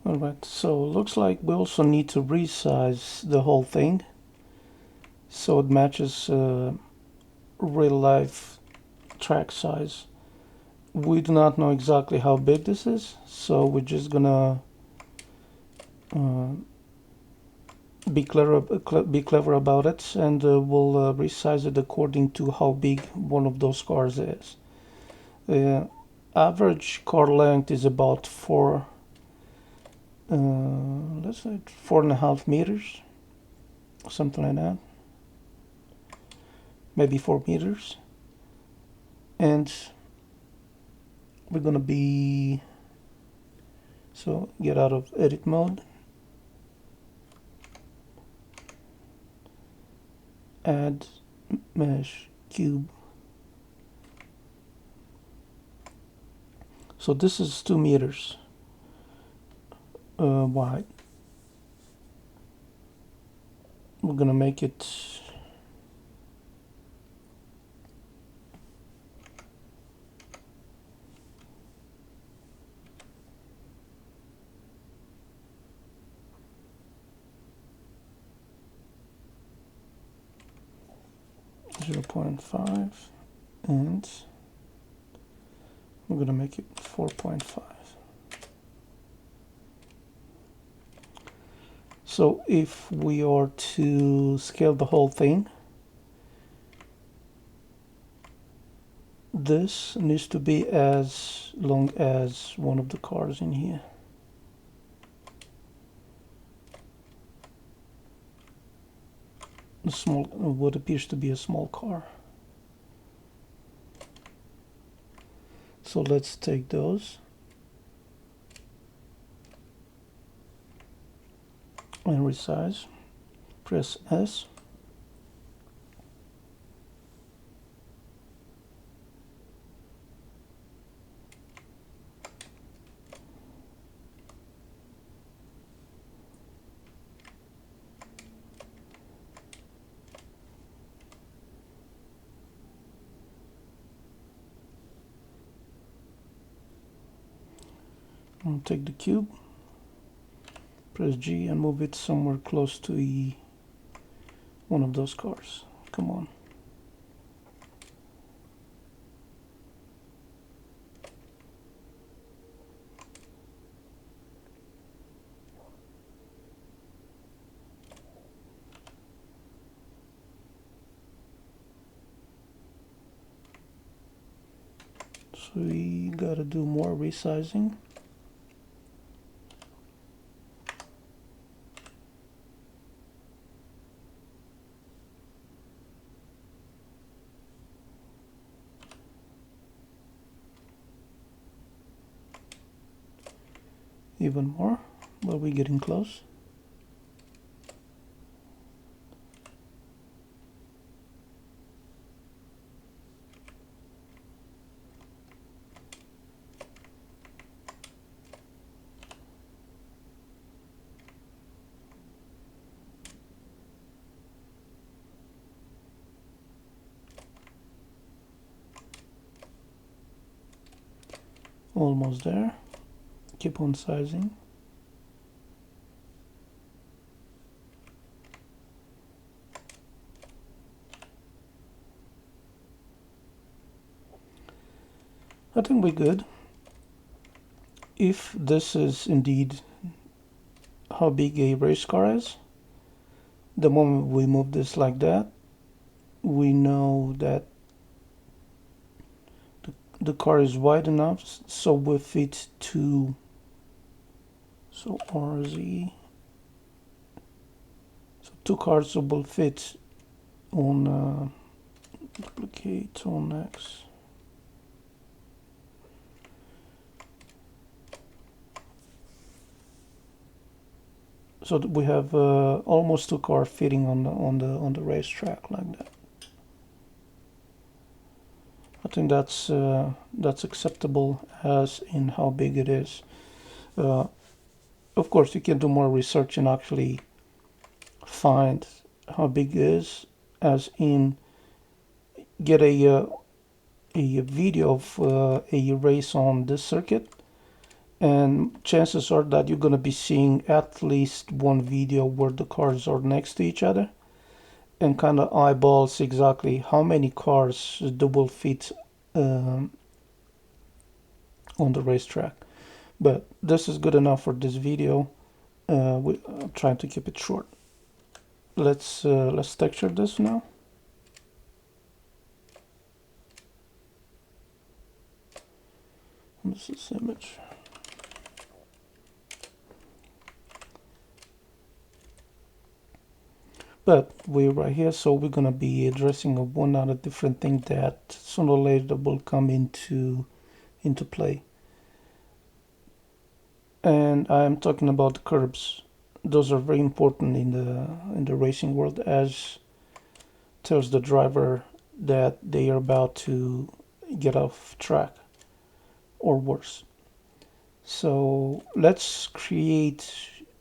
Alright, so looks like we also need to resize the whole thing so it matches real life track size. We do not know exactly how big this is, so we're just gonna uh, be clever about it, and we'll resize it according to how big one of those cars is. The average car length is about let's say 4.5 meters, something like that, maybe 4 meters, and we're gonna be so get out of edit mode, add mesh cube. So this is 2 meters wide. We're gonna make it 0.5, and we're gonna make it 4.5. So if we are to scale the whole thing, this needs to be as long as one of the cars in here. A small, what appears to be a small car. So let's take those and resize. Press S. I'll take the cube, press G and move it somewhere close to one of those cars. Come on. So we gotta do more resizing. Even more, but we're getting close. Almost there. Keep on sizing. I think we're good. If this is indeed how big a race car is, the moment we move this like that, we know that the car is wide enough so we fit two. So RZ, so two cars will fit on duplicate on X. So that we have almost two cars fitting on the racetrack like that. I think that's acceptable as in how big it is. Of course, you can do more research and actually find how big it is, as in get a video of a race on this circuit and chances are that you're going to be seeing at least one video where the cars are next to each other, and kind of eyeballs exactly how many cars will fit um, on the racetrack. But this is good enough for this video. I'm trying to keep it short. Let's texture this now. This is image. But we're right here, so we're gonna be addressing one other different thing that sooner or later will come into play. And I'm talking about the curbs. Those are very important in the racing world, as tells the driver that they are about to get off track or worse. So let's create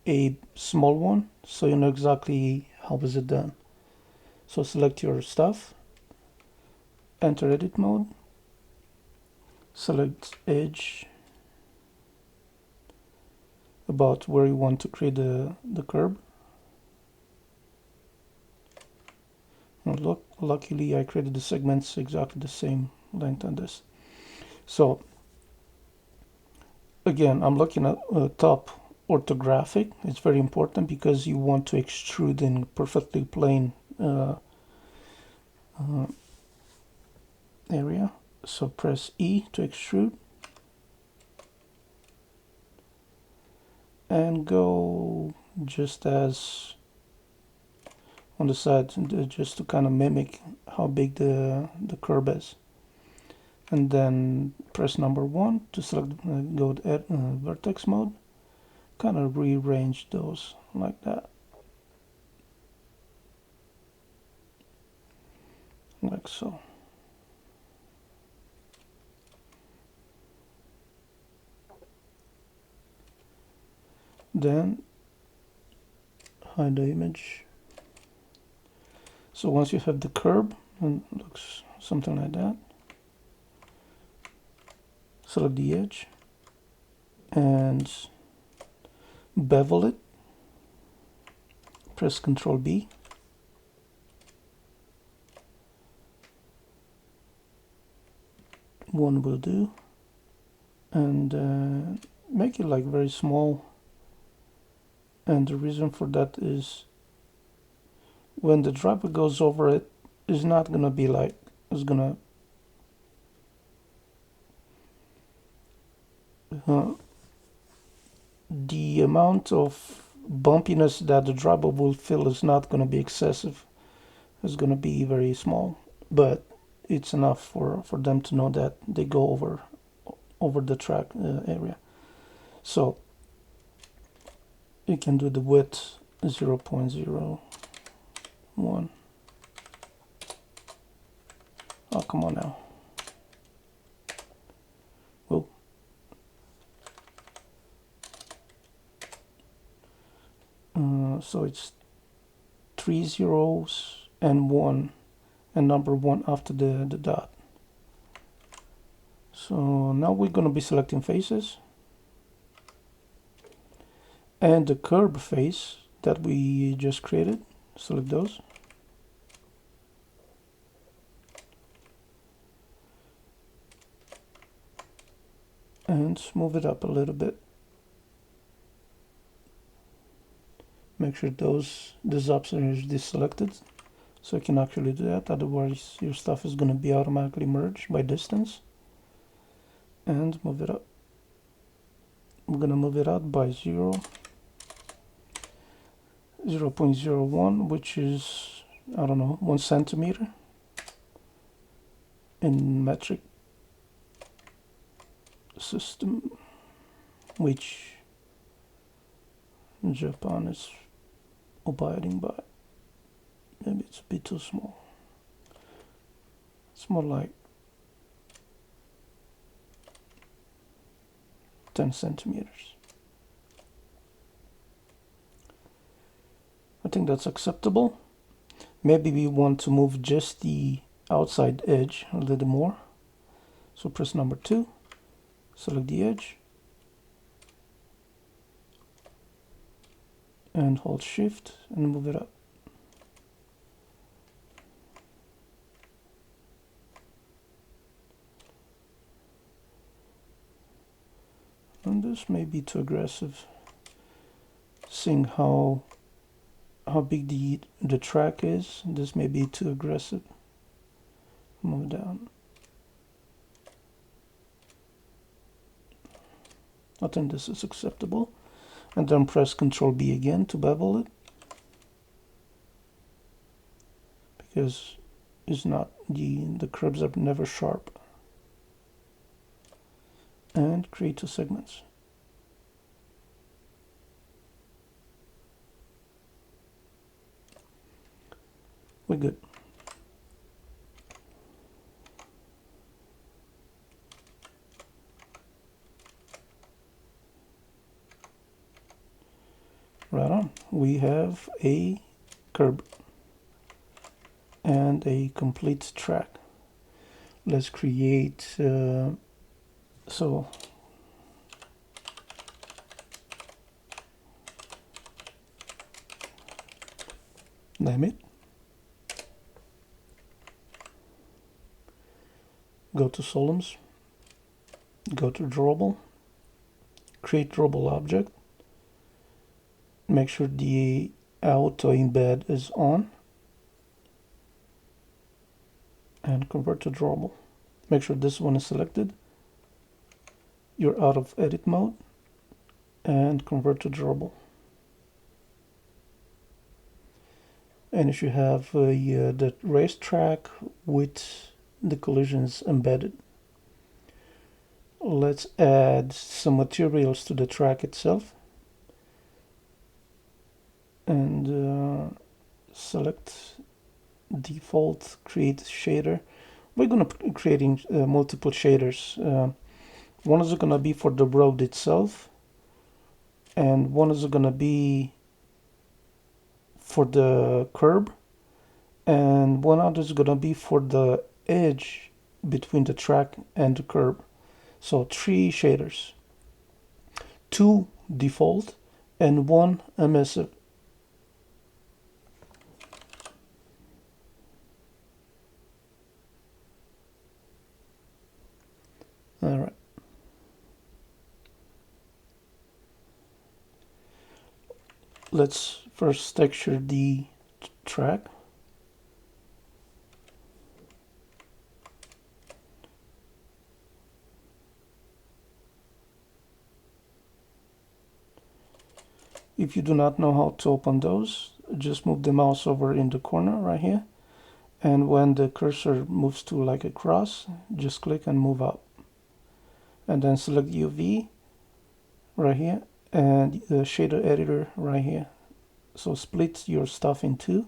a small one so you know exactly how is it done. So select your stuff, enter edit mode, select edge about where you want to create the curb. And look, luckily I created the segments exactly the same length on this. So again, I'm looking at top orthographic. It's very important because you want to extrude in perfectly plain area. So press E to extrude and go just as on the side, just to kind of mimic how big the curve is. And then press number 1 to select, go to vertex mode, kind of rearrange those like that, like so. Then hide the image. So once you have the curve, and it looks something like that, select the edge and bevel it, press Ctrl B, one will do, and make it like very small. And the reason for that is when the driver goes over it, it's not gonna be like, it's gonna the amount of bumpiness that the driver will feel is not gonna be excessive. It's gonna be very small, but it's enough for them to know that they go over the track area. So you can do the width 0.01. Oh, come on now. Whoa. So it's 3 zeros and 1, and number 1 after the dot. So now we're going to be selecting faces, and the curb face that we just created, select those. And move it up a little bit. Make sure this option is deselected so you can actually do that, otherwise your stuff is going to be automatically merged by distance. And move it up. We're going to move it out by 0.01, which is, I don't know, 1 centimeter in metric system, which Japan is abiding by. Maybe it's a bit too small. It's more like 10 centimeters. I think that's acceptable. Maybe we want to move just the outside edge a little more. So press number 2, select the edge, and hold shift and move it up. And this may be too aggressive, seeing how big the track is. This may be too aggressive. Move down. I think this is acceptable. And then press Ctrl B again to bevel it, because it's not the curves are never sharp. And create 2 segments. We're good. Right on. We have a curb and a complete track. Let's create so name it. Go to Solums, go to drawable, create drawable object, make sure the auto embed is on, and convert to drawable. Make sure this one is selected. You're out of edit mode, and convert to drawable. And if you have the racetrack with the collisions embedded, let's add some materials to the track itself, and select default, create shader. We're gonna be creating multiple shaders. One is gonna be for the road itself, and one is gonna be for the curb, and one other is gonna be for the edge between the track and the curb. So 3 shaders, 2 default and 1 emissive. All right. Let's first texture the track. If you do not know how to open those, just move the mouse over in the corner right here. And when the cursor moves to like a cross, just click and move up. And then select UV right here and the shader editor right here. So split your stuff in 2.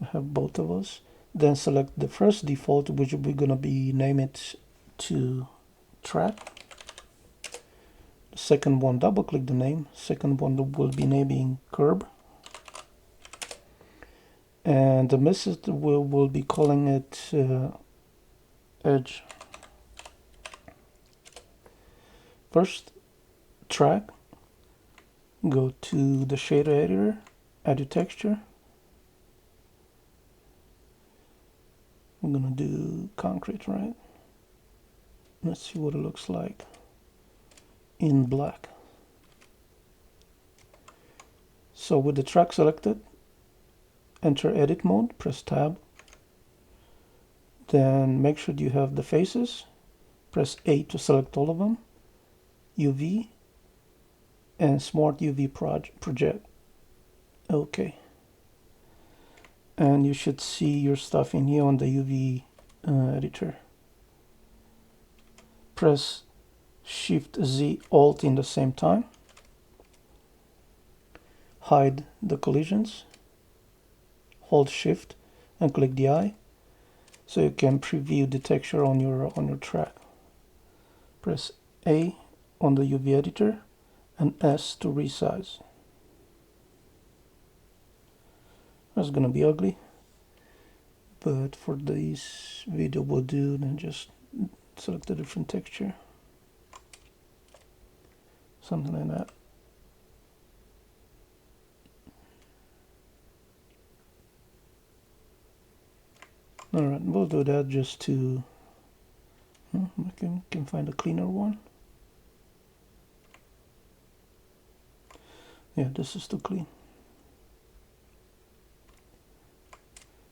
I have both of us. Then select the first default, which we're gonna be name it to track. The second one, double click the name. Second one will be naming curb. And the message will be calling it edge. First, track. Go to the shader editor, add your texture. I'm gonna do concrete, right? Let's see what it looks like in black. So with the track selected, enter edit mode, press tab. Then make sure you have the faces. Press A to select all of them. UV and Smart UV project. Okay. And you should see your stuff in here on the UV editor. Press Shift Z Alt in the same time. Hide the collisions. Hold Shift and click the eye, so you can preview the texture on your track. Press A on the UV editor and S to resize. That's gonna be ugly, but for this video we'll do then just select a different texture, something like that. All right, we'll do that just to we can find a cleaner one. Yeah, this is too clean.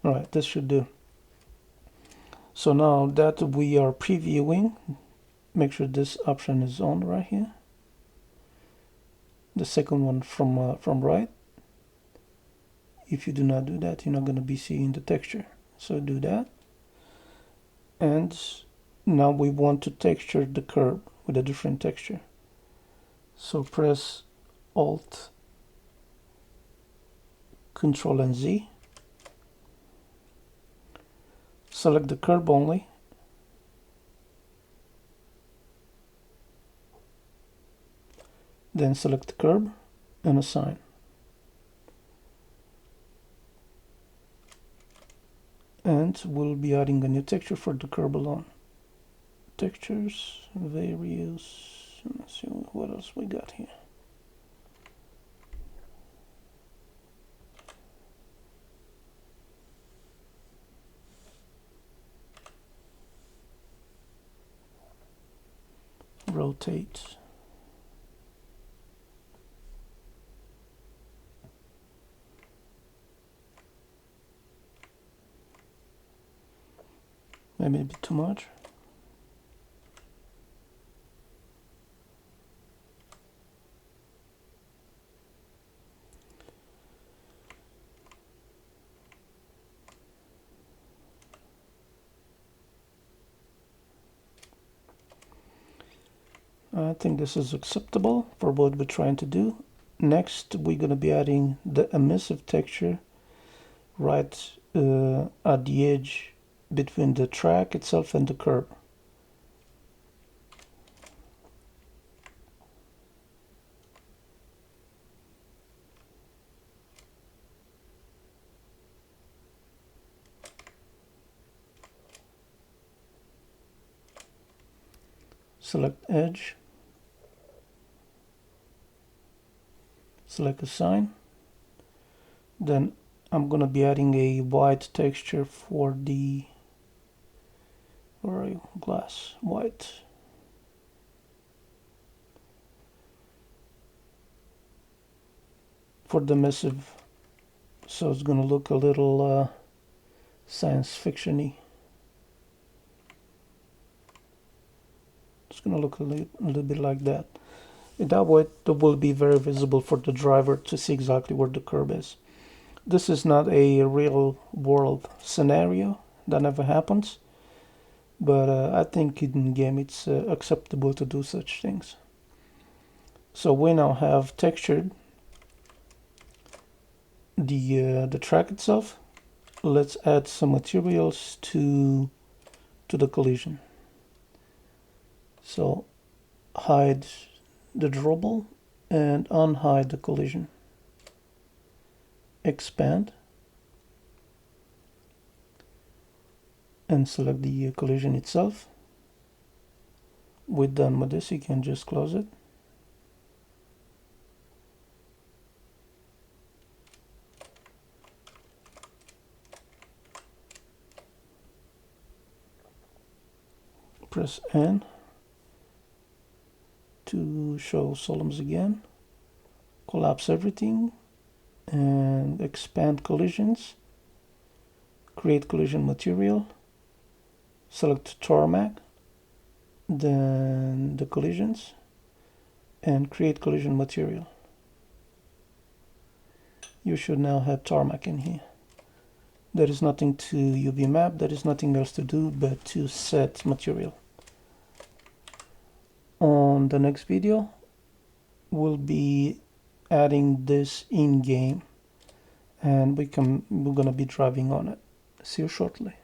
All right, this should do. So now that we are previewing, make sure this option is on right here. The second one from right. If you do not do that, you're not going to be seeing the texture. So do that. And now we want to texture the curb with a different texture. So press Alt, Control and Z. Select the curb only. Then select the curb and assign. And we'll be adding a new texture for the curb alone. Textures, various, let's see what else we got here. Rotate. Maybe a bit too much. I think this is acceptable for what we're trying to do. Next, we're going to be adding the emissive texture right at the edge between the track itself and the curb. Select edge, select assign. Then I'm going to be adding a white texture for the glass white. For the emissive, so it's going to look a little science fiction-y. It's going to look a little bit like that. In that way, it will be very visible for the driver to see exactly where the curb is. This is not a real world scenario. That never happens. But I think in game it's acceptable to do such things. So we now have textured the track itself. Let's add some materials to the collision. So hide the drawable and unhide the collision. Expand and select the collision itself. We're done with this, you can just close it. Press N to show solemns again. Collapse everything and expand collisions. Create collision material. Select tarmac, then the collisions, and create collision material. You should now have tarmac in here. There is nothing to UV map, there is nothing else to do but to set material. On the next video, we'll be adding this in game and we're gonna be driving on it. See you shortly.